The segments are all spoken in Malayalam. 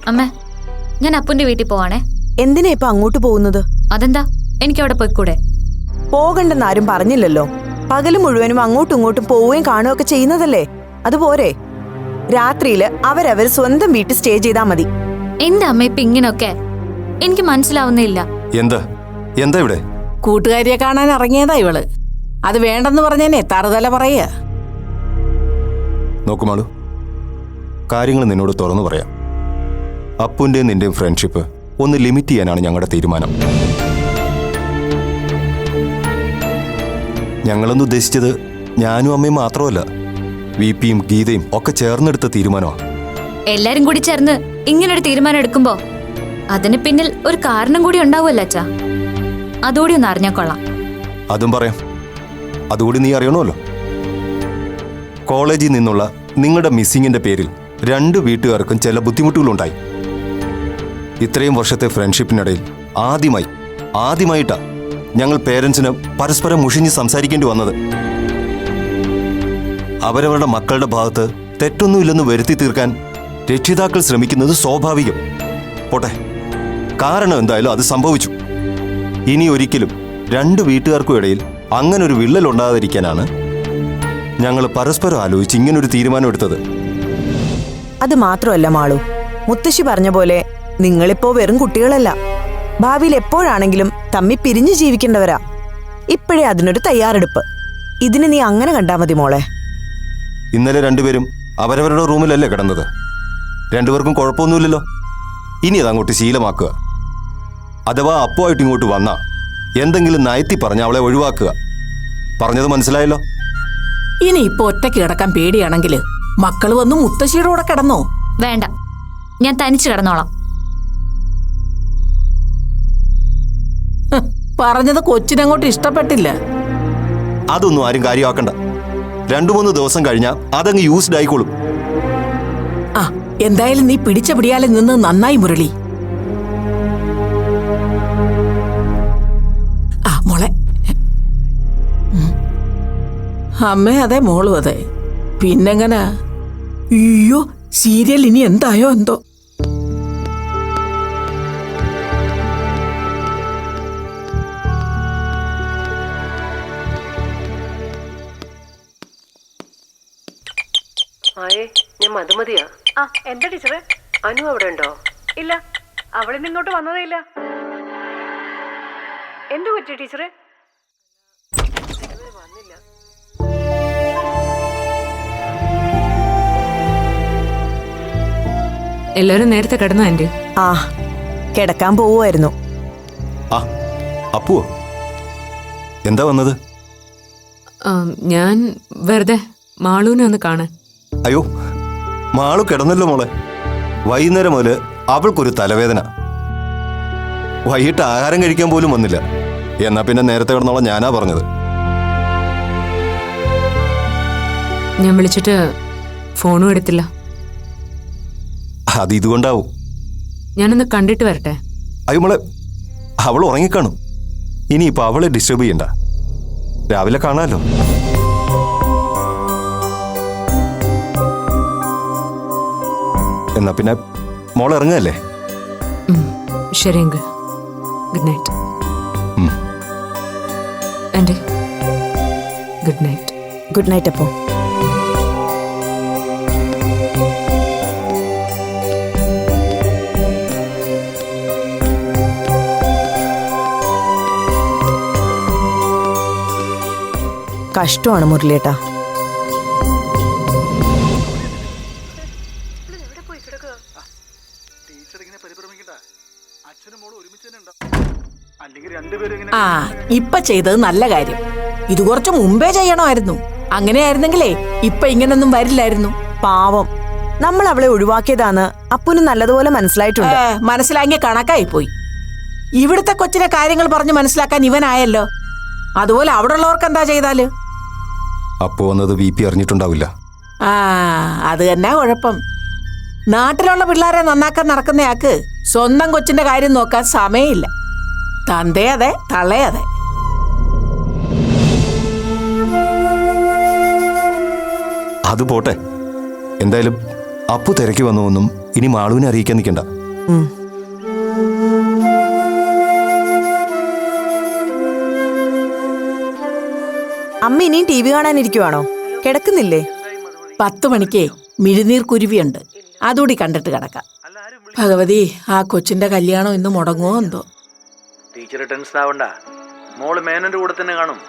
അമ്മ, ഞാൻ അപ്പുന്റെ വീട്ടിൽ പോവാണേ. എന്തിനാ ഇപ്പൊ അങ്ങോട്ട് പോകുന്നത്? അതെന്താ, എനിക്ക് അവിടെ പോയിക്കൂടെ? പോകണ്ടെന്ന് ആരും പറഞ്ഞില്ലല്ലോ. പകല് മുഴുവനും അങ്ങോട്ടും ഇങ്ങോട്ടും പോവുകയും കാണുകയൊക്കെ ചെയ്യുന്നതല്ലേ, അതുപോരെ. രാത്രിയില് അവരവർ സ്വന്തം വീട്ടിൽ സ്റ്റേ ചെയ്താ മതി. എന്താ അമ്മ ഇപ്പൊ ഇങ്ങനൊക്കെ? എനിക്ക് മനസ്സിലാവുന്നില്ല. എന്താ എന്താ ഇവിടെ? കൂട്ടുകാരിയെ കാണാൻ ഇറങ്ങിയതാ ഇവള്. അത് വേണ്ടെന്ന് പറഞ്ഞേനെ തറുതല പറയുക. നോക്കുമാളു, കാര്യങ്ങൾ നിന്നോട് തുറന്നു പറയാം. അപ്പുന്റെയും നിന്റെയും ഫ്രണ്ട്ഷിപ്പ് ഒന്ന് ലിമിറ്റ് ചെയ്യാനാണ് ഞങ്ങളുടെ തീരുമാനം. ഞങ്ങളൊന്ന് ഉദ്ദേശിച്ചത് ഞാനും അമ്മയും മാത്രമല്ല, വിപിയും ഗീതയും ഒക്കെ ചേർന്നെടുത്ത തീരുമാനമാണ്. എല്ലാരും കൂടി ചേർന്ന് ഇങ്ങനൊരു തീരുമാനം എടുക്കുമ്പോ അതിന് പിന്നിൽ ഒരു കാരണം കൂടി ഉണ്ടാവുമല്ലോ അച്ഛാ. അതുകൂടി ഒന്ന് അറിഞ്ഞാ കൊള്ളാം. അതും പറയാം. അതുകൂടി നീ അറിയണമല്ലോ. കോളേജിൽ നിന്നുള്ള നിങ്ങളുടെ മിസ്സിങ്ങിന്റെ പേരിൽ 2 വീട്ടുകാർക്കും ചില ബുദ്ധിമുട്ടുകളുണ്ടായി. ഇത്രയും വർഷത്തെ ഫ്രണ്ട്ഷിപ്പിനിടയിൽ ആദ്യമായിട്ടാ ഞങ്ങൾ പേരൻസിന് പരസ്പരം മുഷിഞ്ഞ് സംസാരിക്കേണ്ടി വന്നത്. അവരവരുടെ മക്കളുടെ ഭാഗത്ത് തെറ്റൊന്നുമില്ലെന്ന് വരുത്തി തീർക്കാൻ രക്ഷിതാക്കൾ ശ്രമിക്കുന്നത് സ്വാഭാവികം. പോട്ടെ, കാരണം എന്തായാലും അത് സംഭവിച്ചു. ഇനി ഒരിക്കലും 2 വീട്ടുകാർക്കും ഇടയിൽ അങ്ങനൊരു വിള്ളൽ ഉണ്ടാകാതിരിക്കാനാണ് ഞങ്ങൾ പരസ്പരം ആലോചിച്ച് ഇങ്ങനൊരു തീരുമാനം എടുത്തത്. അത് മാത്രമല്ല മാളു, മുത്തശ്ശി പറഞ്ഞ പോലെ നിങ്ങളിപ്പോ വെറും കുട്ടികളല്ല. ഭാവിയിൽ എപ്പോഴാണെങ്കിലും തമ്മി പിരിഞ്ഞു ജീവിക്കേണ്ടവരാ. ഇപ്പോഴേ അതിനൊരു തയ്യാറെടുപ്പ്. ഇതിന് നീ അങ്ങനെ കണ്ടാ മതി മോളെ. ഇന്നലെ 2 പേരും അവരവരുടെ റൂമിലല്ലേ കിടന്നത്. 2 പേർക്കും കുഴപ്പമൊന്നുമില്ലല്ലോ. ഇനി അതങ്ങോട്ട് ശീലമാക്കുക. അഥവാ അപ്പുമായിട്ട് ഇങ്ങോട്ട് വന്നാ എന്തെങ്കിലും നയത്തി പറഞ്ഞ് അവളെ ഒഴിവാക്കുക. പറഞ്ഞത് മനസ്സിലായല്ലോ? ഇനി ഇപ്പൊ ഒറ്റയ്ക്ക് കിടക്കാൻ പേടിയാണെങ്കിൽ മക്കൾ വന്ന് മുത്തശ്ശിയുടെ കൂടെ കിടന്നോ? വേണ്ട, ഞാൻ തനിച്ച് കിടന്നോളാം. പറഞ്ഞത് കൊച്ചിനങ്ങോട്ട് ഇഷ്ടപ്പെട്ടില്ല. അതൊന്നും ആരും കാര്യമാക്കണ്ട. 2-3 ദിവസം കഴിഞ്ഞാൽ അതങ്ങ് യൂസ്ഡ് ആയിക്കോളും. ആ, എന്തായാലും നീ പിടിച്ച പിടിയാലെ നിന്ന് നന്നായി മുരളി. ആ മോളെ. അമ്മേ അതെ, മോളും അതെ. പിന്നെങ്ങനാ? അയ്യോ, സീരിയൽ ഇനി എന്തായോ എന്തോ. ഞാൻ മധുമതിയാ. എന്താ ടീച്ചറെ? അനു അവിടെ ഉണ്ടോ? ഇല്ല, അവളിന്ന് ഇങ്ങോട്ട് വന്നതേ ഇല്ല. എന്തു പറ്റി ടീച്ചറെ? വന്നില്ല. എല്ലാരും നേരത്തെ കിടന്നു ആന്റി? ആ, കിടക്കാൻ പോവുമായിരുന്നു. ആ, അപ്പുവോ? എന്താ വന്നത്? ഞാൻ വെറുതെ മാളൂനെ ഒന്ന് കാണാൻ. അയ്യോ, മാളു കിടന്നല്ലോ മോളെ. വൈകുന്നേരം മുതൽ അവൾക്കൊരു തലവേദന. വൈകിട്ട് ആഹാരം കഴിക്കാൻ പോലും വന്നില്ല. എന്നാ പിന്നെ നേരത്തെ കിടന്നോളാം ഞാനാ പറഞ്ഞത്. ഞാൻ വിളിച്ചിട്ട് ഫോണും എടുത്തില്ല. അത് ഇതുകൊണ്ടാവും. ഞാനൊന്ന് കണ്ടിട്ട് വരട്ടെ. അയ്യോ മോളെ, അവൾ ഉറങ്ങിക്കാണും. ഇനിയിപ്പോൾ അവളെ ഡിസ്റ്റർബ് ചെയ്യണ്ട. രാവിലെ കാണാമല്ലോ. എന്നാ പിന്നെ മോൾ ഇറങ്ങല്ലേ? ശരി എങ്കിൽ good night. Aunty good night. Good night അപ്പോ. കഷ്ടമാണ് മുരളിയേട്ടാ. ആ, ഇപ്പൊ ചെയ്തത് നല്ല കാര്യം. ഇത് കുറച്ച് മുമ്പേ ചെയ്യണമായിരുന്നു. അങ്ങനെയായിരുന്നെങ്കിലേ ഇപ്പൊ ഇങ്ങനൊന്നും വരില്ലായിരുന്നു. പാവം, നമ്മൾ അവളെ ഒഴിവാക്കിയതാന്ന് അപ്പുന് നല്ലതുപോലെ മനസ്സിലായിട്ടുണ്ട്. മനസ്സിലാക്കിയ കണക്കായി പോയി. ഇവിടുത്തെ കൊച്ചിനെ കാര്യങ്ങൾ പറഞ്ഞ് മനസ്സിലാക്കാൻ ഇവനായല്ലോ. അതുപോലെ അവിടെ ഉള്ളവർക്ക് എന്താ ചെയ്താല്? അപ്പു വന്നത് വിപി അറിഞ്ഞിട്ടുണ്ടാവില്ല. ആ, അത് തന്നെ കുഴപ്പം. നാട്ടിലുള്ള പിള്ളേരെ നന്നാക്കാൻ നടക്കുന്നയാൾക്ക് സ്വന്തം കൊച്ചിന്റെ കാര്യം നോക്കാൻ സമയമില്ല. തന്തയതെ തള്ളയതെ. അത് പോട്ടെ. എന്തായാലും അപ്പു തിരക്കി വന്നുവെന്നും ഇനി മാളുവിനെ അറിയിക്കാൻ നിൽക്കണ്ട. ഉം. അമ്മ ഇനിയും ടി വി കാണാനിരിക്കുവാണോ? കിടക്കുന്നില്ലേ? 10 മണിക്കേ മിഴിനീർ കുരുവിയുണ്ട്, അതുകൂടി കണ്ടിട്ട് കിടക്കാം. ഭഗവതി, ആ കൊച്ചിന്റെ കല്യാണം ഇന്ന് മുടങ്ങുമോ എന്തോ. ടീച്ചർ ടെൻഷൻ ആവണ്ട, മോള് മേനന്റെ കൂടെ തന്നെ കാണും.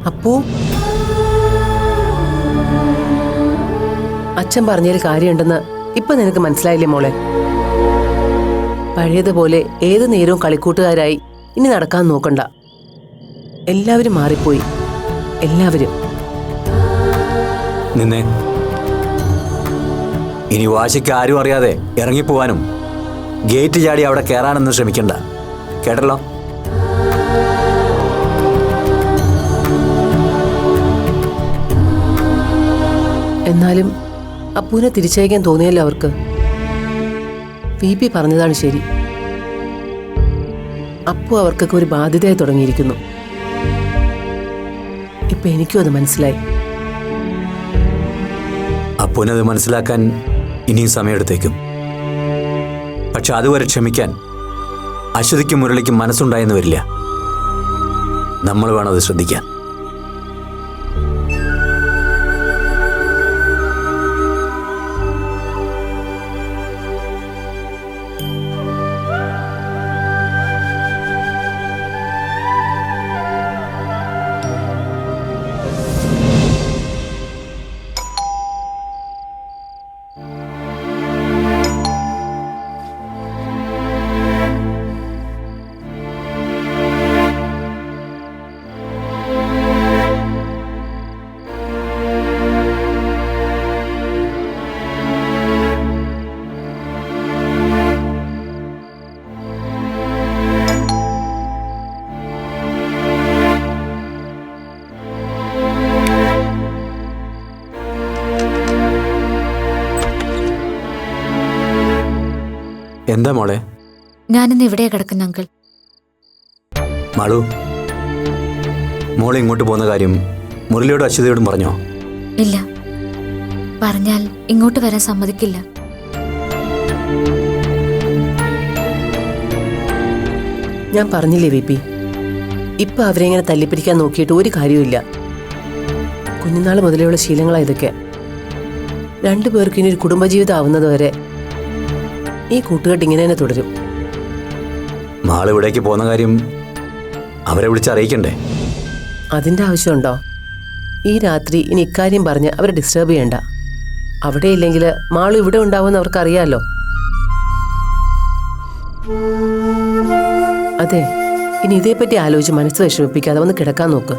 അപ്പൂ, അച്ഛൻ പറഞ്ഞൊരു കാര്യമുണ്ടെന്ന് ഇപ്പൊ നിനക്ക് മനസ്സിലായില്ലേ മോളെ? പഴയതുപോലെ ഏതു നേരവും കളിക്കൂട്ടുകാരായി ഇനി നടക്കാൻ നോക്കണ്ട. എല്ലാവരും മാറിപ്പോയി, എല്ലാവരും. നിന്നെ ഇനി വാശിക്ക് ആരും അറിയാതെ ഇറങ്ങിപ്പോവാനും ഗേറ്റ് ചാടി അവിടെ കയറാനൊന്നും ശ്രമിക്കണ്ട, കേട്ടല്ലോ? എന്നാലും അപ്പൂനെ തിരിച്ചയക്കാൻ തോന്നിയല്ലോ അവർക്ക്. പി പറഞ്ഞതാണ് ശരി. അപ്പു അവർക്കൊക്കെ ഒരു ബാധ്യതയായി തുടങ്ങിയിരിക്കുന്നു. ഇപ്പൊ എനിക്കും അത് മനസ്സിലായി. അപ്പൂനത് മനസ്സിലാക്കാൻ ഇനിയും സമയമെടുത്തേക്കും. പക്ഷെ അതുവരെ ക്ഷമിക്കാൻ അശ്വതിക്കും മുരളിക്കും മനസ്സുണ്ടായെന്ന് വരില്ല. നമ്മൾ വേണം അത് ശ്രദ്ധിക്കാൻ. എന്താ മോളെ? ഞാനിന്ന് ഇവിടെയാ കിടക്കുന്ന അങ്കിൾ. മാളു, മോളെ ഇങ്ങോട്ട് പോകുന്ന കാര്യം മുരളിയോടും അശ്വതിയോടും പറഞ്ഞോ? ഇല്ല, പറഞ്ഞാൽ ഇങ്ങോട്ട് വരാൻ സമ്മതിക്കില്ല. ഞാൻ പറഞ്ഞില്ലേ വി പി, ഇപ്പൊ അവരെ ഇങ്ങനെ തല്ലിപ്പിടിക്കാൻ നോക്കിയിട്ട് ഒരു കാര്യമില്ല. കുഞ്ഞുനാൾ മുതലെയുള്ള ശീലങ്ങളാണ് ഇതൊക്കെ. രണ്ടുപേർക്ക് ഇനി ഒരു കുടുംബജീവിതം ആവുന്നത് വരെ ഈ കൂട്ടുകെട്ട് ഇങ്ങനെ തന്നെ തുടരും. മാള് ഇവിടേക്ക് പോകുന്ന കാര്യം അവരെ വിളിച്ചറിയിക്കണ്ടേ? അതിന്റെ ആവശ്യമുണ്ടോ? ഈ രാത്രി ഇനി ഇക്കാര്യം പറഞ്ഞ് അവരെ ഡിസ്റ്റർബ് ചെയ്യണ്ട. അവിടെ ഇല്ലെങ്കിൽ മാളു ഇവിടെ ഉണ്ടാവുമെന്ന് അവർക്കറിയാലോ. അതെ, ഇനി ഇതേപ്പറ്റി ആലോചിച്ച് മനസ്സ് വിഷമിപ്പിക്കാതെ വന്ന് കിടക്കാൻ നോക്ക്.